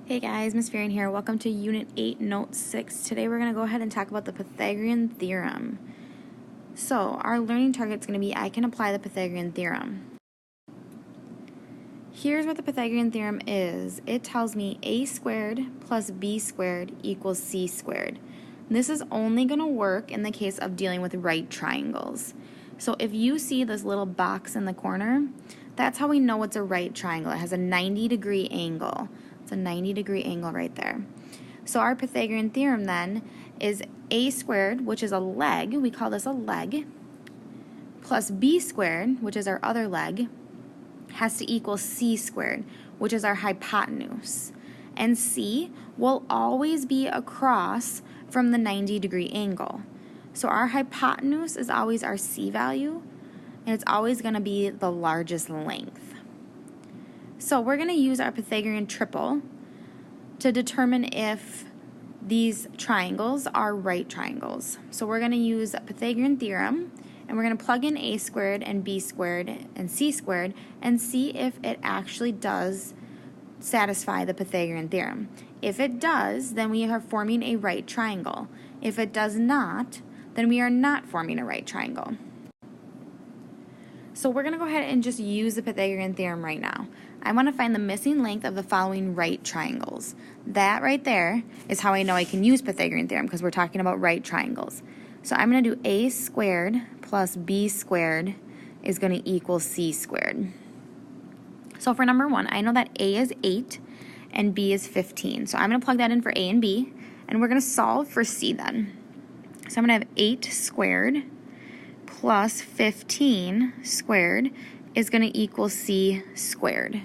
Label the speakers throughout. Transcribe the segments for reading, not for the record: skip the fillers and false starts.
Speaker 1: Hey guys, Miss Varian here. Welcome to Unit 8, Note 6. Today we're going to go ahead and talk about the Pythagorean Theorem. So, our learning target is going to be I can apply the Pythagorean Theorem. Here's what the Pythagorean Theorem is. It tells me a squared plus b squared equals c squared. This is only going to work in the case of dealing with right triangles. So if you see this little box in the corner, that's how we know it's a right triangle. It has a 90-degree angle. It's a 90-degree angle right there. So our Pythagorean theorem then is a squared, which is a leg, we call this a leg, plus b squared, which is our other leg, has to equal c squared, which is our hypotenuse. And c will always be across from the 90-degree angle. So our hypotenuse is always our c value, and it's always going to be the largest length. So we're going to use our Pythagorean triple to determine if these triangles are right triangles. So we're going to use Pythagorean theorem, and we're going to plug in a squared and b squared and c squared and see if it actually does satisfy the Pythagorean theorem. If it does, then we are forming a right triangle. If it does not, then we are not forming a right triangle. So we're going to go ahead and just use the Pythagorean theorem right now. I want to find the missing length of the following right triangles. That right there is how I know I can use Pythagorean theorem, because we're talking about right triangles. So I'm going to do a squared plus b squared is going to equal c squared. So for number one, I know that a is 8 and b is 15. So I'm going to plug that in for a and b, and we're going to solve for c then. So I'm going to have 8 squared plus 15 squared is going to equal c squared.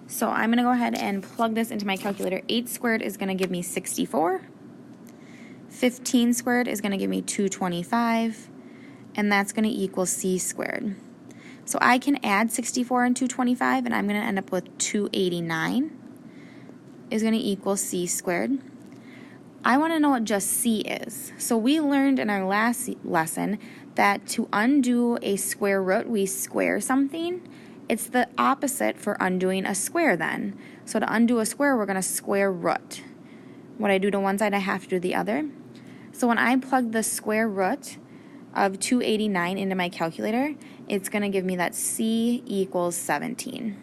Speaker 1: So I'm going to go ahead and plug this into my calculator. 8 squared is going to give me 64. 15 squared is going to give me 225. And that's going to equal c squared. So I can add 64 and 225, and I'm going to end up with 289 is going to equal c squared. I want to know what just c is. So we learned in our last lesson that to undo a square root, we square something. It's the opposite for undoing a square then. So to undo a square, we're going to square root. What I do to one side, I have to do the other. So when I plug the square root of 289 into my calculator, it's going to give me that c equals 17.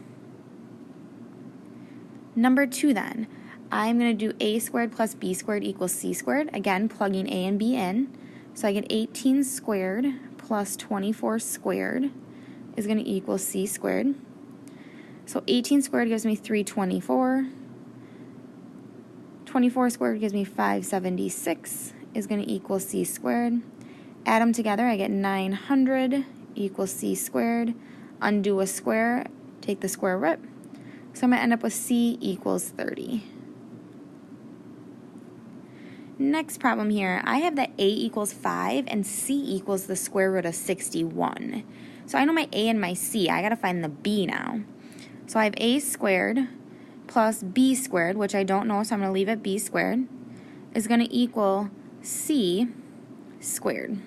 Speaker 1: Number two then, I'm going to do a squared plus b squared equals c squared. Again, plugging a and b in. So I get 18 squared plus 24 squared is going to equal c squared. So 18 squared gives me 324. 24 squared gives me 576 is going to equal c squared. Add them together, I get 900 equals c squared. Undo a square, take the square root. So I'm going to end up with c equals 30. Next problem here, I have that a equals 5 and c equals the square root of 61. So I know my a and my c. I got to find the b now. So I have a squared plus b squared, which I don't know, so I'm going to leave it b squared, is going to equal c squared.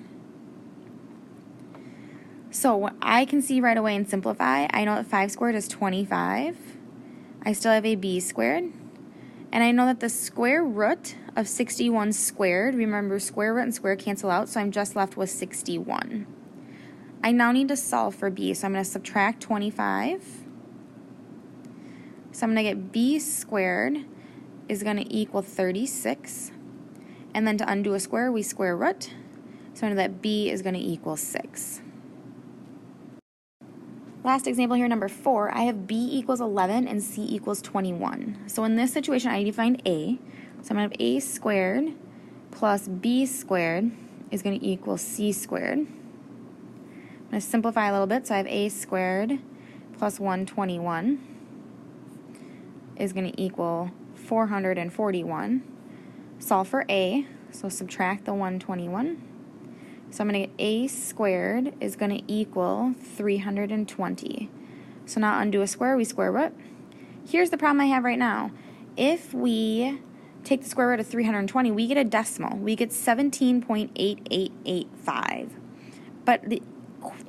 Speaker 1: So what I can see right away and simplify, I know that 5 squared is 25. I still have a b squared. And I know that the square root of 61 squared, remember square root and square cancel out, so I'm just left with 61. I now need to solve for b, so I'm going to subtract 25. So I'm going to get b squared is going to equal 36. And then to undo a square, we square root. So I know that b is going to equal 6. Last example here, number 4, I have b equals 11 and c equals 21. So in this situation, I need to find a. So I'm going to have a squared plus b squared is going to equal c squared. I'm going to simplify a little bit. So I have a squared plus 121 is going to equal 441. Solve for a, so subtract the 121. So I'm going to get a squared is going to equal 320. So now undo a square, we square root. Here's the problem I have right now. If we take the square root of 320, we get a decimal. We get 17.8885. But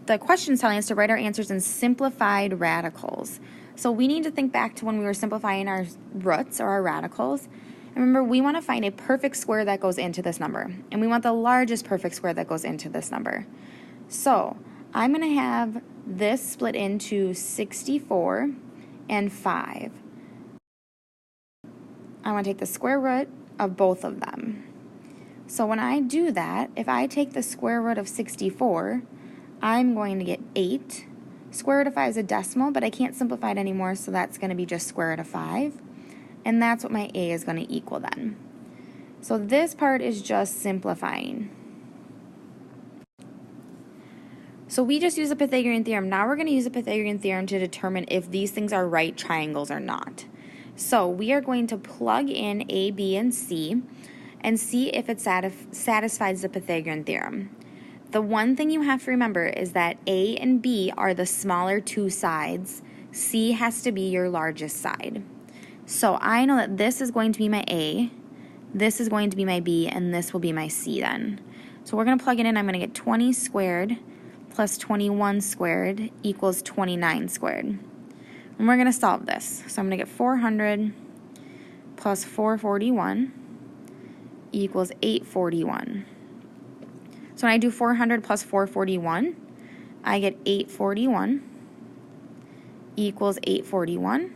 Speaker 1: the question is telling us to write our answers in simplified radicals. So we need to think back to when we were simplifying our roots or our radicals. And remember, we want to find a perfect square that goes into this number. And we want the largest perfect square that goes into this number. So I'm going to have this split into 64 and 5. I want to take the square root of both of them. So when I do that, if I take the square root of 64, I'm going to get 8. Square root of 5 is a decimal, but I can't simplify it anymore, so that's going to be just square root of 5. And that's what my a is going to equal then. So this part is just simplifying. So we just use the Pythagorean theorem. Now we're going to use the Pythagorean theorem to determine if these things are right triangles or not. So we are going to plug in a, b, and c and see if it satisfies the Pythagorean theorem. The one thing you have to remember is that a and b are the smaller two sides. C has to be your largest side. So I know that this is going to be my a, this is going to be my b, and this will be my c then. So we're going to plug it in. I'm going to get 20 squared plus 21 squared equals 29 squared. And we're going to solve this. So I'm going to get 400 plus 441 equals 841. So when I do 400 plus 441, I get 841 equals 841.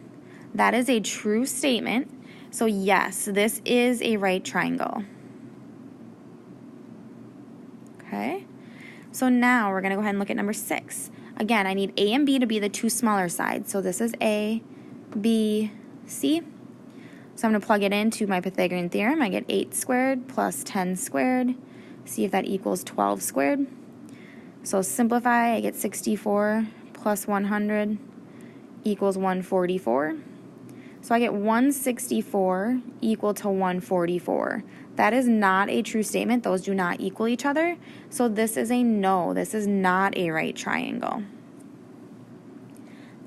Speaker 1: That is a true statement. So yes, this is a right triangle. Okay. So now we're going to go ahead and look at number 6. Again, I need a and b to be the two smaller sides. So this is a, b, c. So I'm going to plug it into my Pythagorean theorem. I get 8 squared plus 10 squared. See if that equals 12 squared. So simplify, I get 64 plus 100 equals 144. So I get 164 equal to 144. That is not a true statement. Those do not equal each other. So this is a no. This is not a right triangle.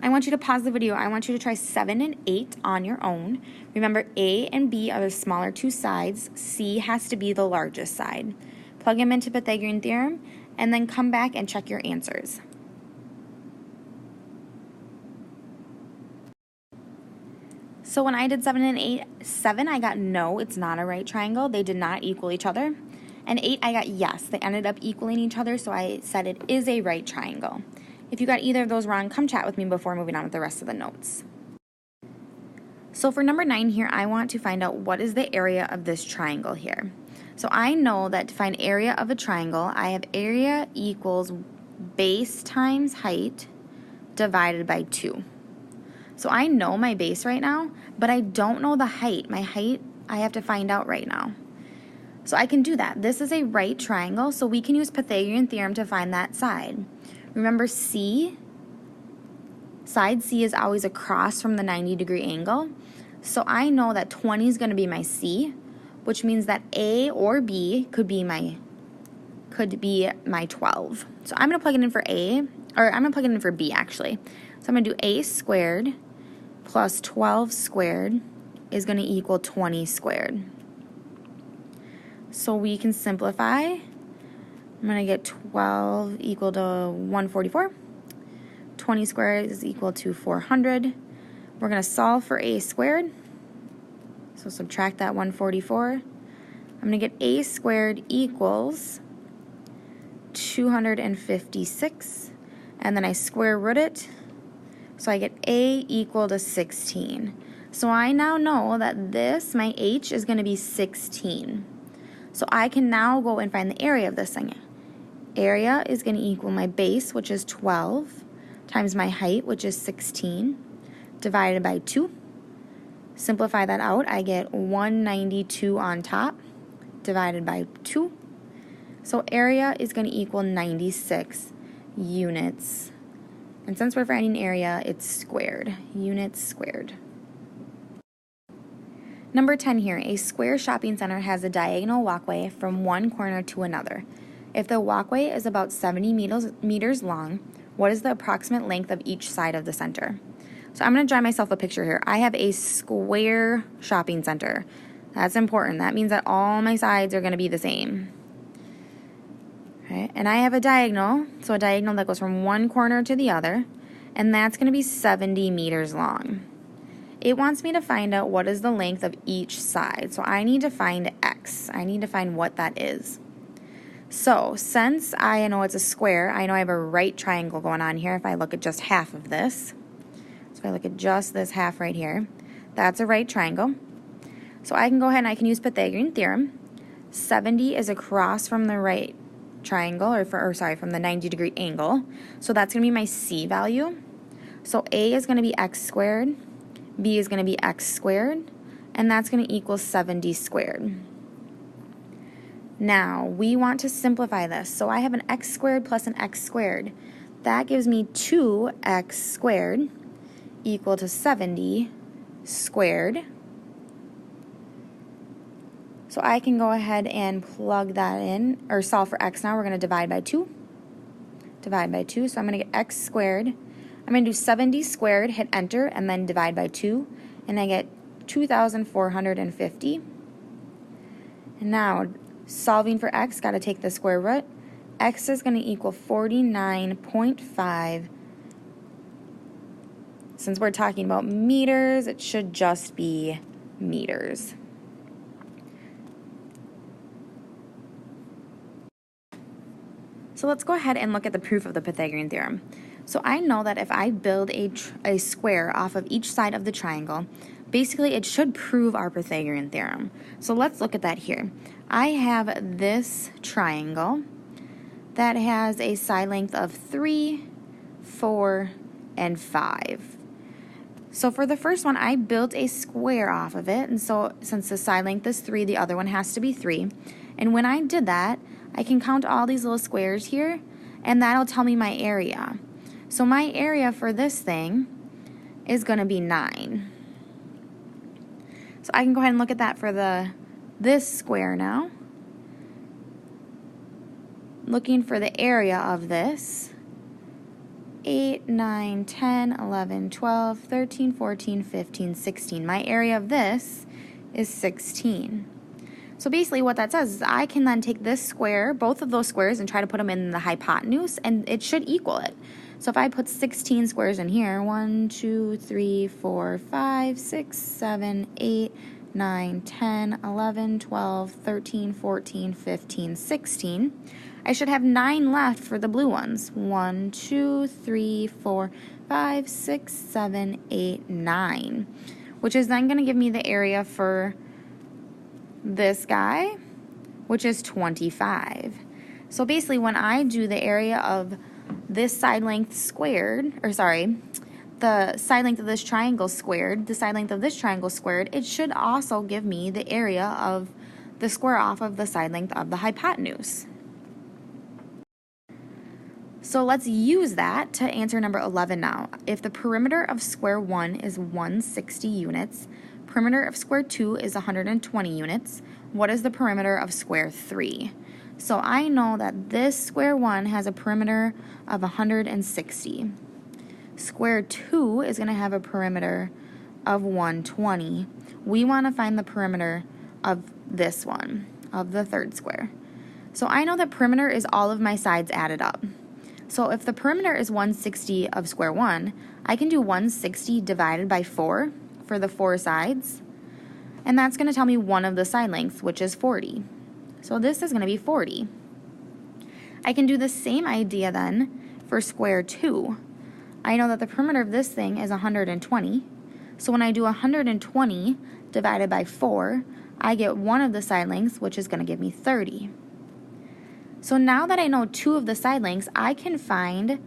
Speaker 1: I want you to pause the video. I want you to try 7 and 8 on your own. Remember, A and B are the smaller two sides. C has to be the largest side. Plug them into Pythagorean theorem, and then come back and check your answers. So when I did 7 and 8, 7 I got no, it's not a right triangle. They did not equal each other. And 8 I got yes, they ended up equaling each other, so I said it is a right triangle. If you got either of those wrong, come chat with me before moving on with the rest of the notes. So for number 9 here, I want to find out what is the area of this triangle here. So I know that to find area of a triangle, I have area equals base times height divided by 2. So I know my base right now, but I don't know the height. My height I have to find out right now. So I can do that. This is a right triangle, so we can use Pythagorean theorem to find that side. Remember C, side C is always across from the 90-degree angle. So I know that 20 is going to be my C, which means that A or B could be my 12. So I'm going to plug it in for A, or I'm going to plug it in for B actually. So I'm going to do A squared plus 12 squared is going to equal 20 squared. So we can simplify. I'm going to get 12 equal to 144. 20 squared is equal to 400. We're going to solve for A squared. So subtract that 144. I'm going to get A squared equals 256. And then I square root it. So I get A equal to 16. So I now know that this, my H, is going to be 16. So I can now go and find the area of this thing. Area is going to equal my base, which is 12, times my height, which is 16, divided by 2. Simplify that out, I get 192 on top, divided by 2. So area is going to equal 96 units. And since we're finding area, it's squared, units squared. Number 10 here, a square shopping center has a diagonal walkway from one corner to another. If the walkway is about 70 meters long, what is the approximate length of each side of the center? So I'm going to draw myself a picture here. I have a square shopping center. That's important. That means that all my sides are going to be the same. Okay. And I have a diagonal, so a diagonal that goes from one corner to the other. and that's going to be 70 meters long. It wants me to find out what is the length of each side. So I need to find x. I need to find what that is. So since I know it's a square, I know I have a right triangle going on here if I look at just half of this. So if I look at just this half right here, that's a right triangle. So I can go ahead and I can use Pythagorean theorem. 70 is across from the right triangle, from the 90-degree angle. So that's going to be my C value. So A is going to be x squared. B is going to be x squared, and that's going to equal 70 squared. Now, we want to simplify this. So I have an x squared plus an x squared. That gives me 2x squared equal to 70 squared. So I can go ahead and plug that in, or solve for x now. We're going to divide by 2. Divide by 2, so I'm going to get x squared. I'm going to do 70 squared, hit enter, and then divide by 2, and I get 2,450. And now, solving for x, got to take the square root. X is going to equal 49.5. Since we're talking about meters, it should just be meters. So let's go ahead and look at the proof of the Pythagorean theorem. So I know that if I build a square off of each side of the triangle, basically it should prove our Pythagorean theorem. So let's look at that here. I have this triangle that has a side length of 3, 4, and 5. So for the first one, I built a square off of it, and so since the side length is 3, the other one has to be 3. And when I did that, I can count all these little squares here, and that'll tell me my area. So my area for this thing is going to be 9. So I can go ahead and look at that for this square now. Looking for the area of this. 8, 9, 10, 11, 12, 13, 14, 15, 16. My area of this is 16. So basically what that says is I can then take this square, both of those squares, and try to put them in the hypotenuse, and it should equal it. So if I put 16 squares in here, 1, 2, 3, 4, 5, 6, 7, 8, 9, 10, 11, 12, 13, 14, 15, 16. I should have 9 left for the blue ones. 1, 2, 3, 4, 5, 6, 7, 8, 9. Which is then going to give me the area for this guy, which is 25. So basically when I do the area of this side length squared, the side length of this triangle squared, the side length of this triangle squared, it should also give me the area of the square off of the side length of the hypotenuse. So let's use that to answer number 11 now. If the perimeter of square 1 is 160 units, perimeter of square 2 is 120 units, what is the perimeter of square 3? So I know that this square 1 has a perimeter of 160. Square 2 is going to have a perimeter of 120. We want to find the perimeter of this one, of the third square. So I know that perimeter is all of my sides added up. So if the perimeter is 160 of square 1, I can do 160 divided by 4 for the 4 sides. And that's going to tell me one of the side lengths, which is 40. So this is going to be 40. I can do the same idea then for square 2. I know that the perimeter of this thing is 120. So when I do 120 divided by 4, I get one of the side lengths, which is going to give me 30. So now that I know 2 of the side lengths, I can find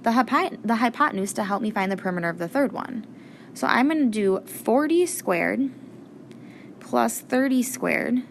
Speaker 1: the hypotenuse to help me find the perimeter of the third one. So I'm going to do 40 squared plus 30 squared